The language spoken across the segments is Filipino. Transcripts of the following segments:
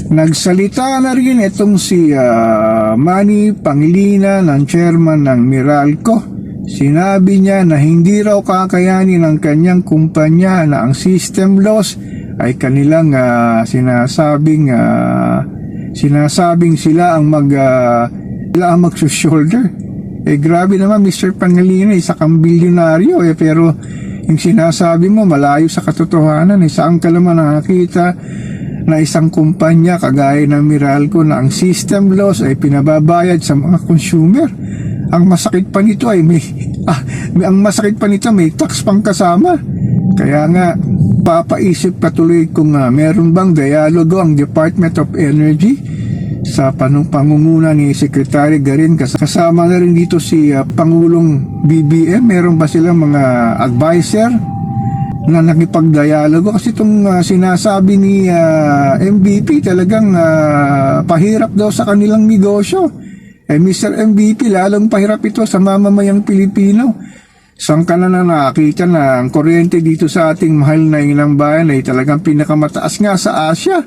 Nagsalita na rin itong si Manny Pangilinan ng chairman ng Meralco. Sinabi niya na hindi raw kakayanin ng kanyang kumpanya na ang system loss ay kanilang sinasabing sila ang magsushoulder. Grabe naman Mr. Pangilinan, isa kang bilyonaryo pero yung sinasabi mo malayo sa katotohanan. Saan ka naman nakakita na isang kumpanya kagaya ng Meralco na ang system loss ay pinababayad sa mga consumer? Ang masakit pa nito ay may tax pang kasama. Kaya nga papaisip patuloy kung meron bang dialogo ang Department of Energy sa pangunguna ni Secretary Garin, kasama na rin dito si Pangulong BBM. Meron ba silang mga advisor na nakipagdialogo? Kasi itong sinasabi ni MVP talagang pahirap daw sa kanilang negosyo. Mr. MVP, lalong pahirap ito sa mamamayang Pilipino. Saan ka na nakakita na ang kuryente dito sa ating mahal na ilang bayan ay talagang pinakamataas nga sa Asia.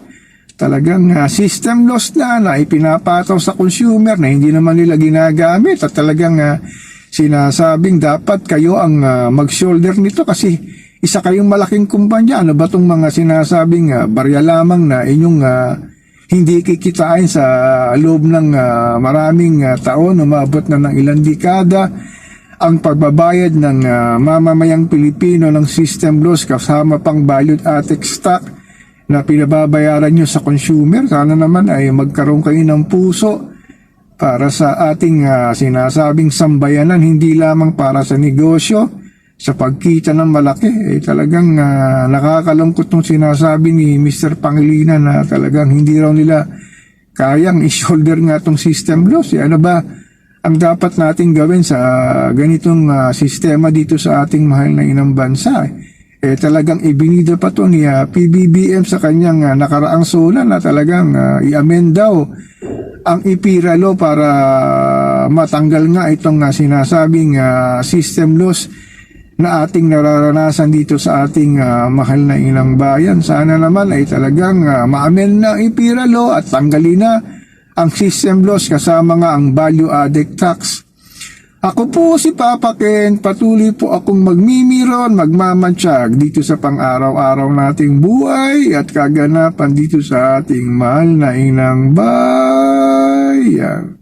Talagang system loss na ipinapataw sa consumer na hindi naman nila ginagamit, at talagang sinasabing dapat kayo ang mag-shoulder nito kasi isa kayong malaking kumpanya. Ano ba itong mga sinasabing barya lamang na inyong hindi kikitain sa loob ng maraming taon, umabot na ng ilang dekada, ang pagbabayad ng mamamayang Pilipino ng system loss kasama pang value-added stock na pinababayaran nyo sa consumer. Sana naman ay magkaroon kayo ng puso para sa ating sinasabing sambayanan, hindi lamang para sa negosyo, sa pagkita ng malaki. Talagang nakakalungkot nung sinasabi ni Mr. Pangilinan na talagang hindi raw nila kayang i-shoulder nga itong system loss. Ano ba ang dapat natin gawin sa ganitong sistema dito sa ating mahal na inang bansa? Talagang ibinida pa to ni PBBM sa kanyang nakaraang suna na talagang i-amend daw ang IPIRA law para matanggal nga itong sinasabing system loss na ating nararanasan dito sa ating mahal na inang bayan. Sana naman ay talagang ma-amend na ang IPIRA law at tanggalin na ang system loss kasama nga ang value-added tax. Ako po si Papa Ken, patuloy po akong magmimiron, magmamatsyag dito sa pang-araw-araw nating buhay at kaganapan dito sa ating mahal na inang bayan.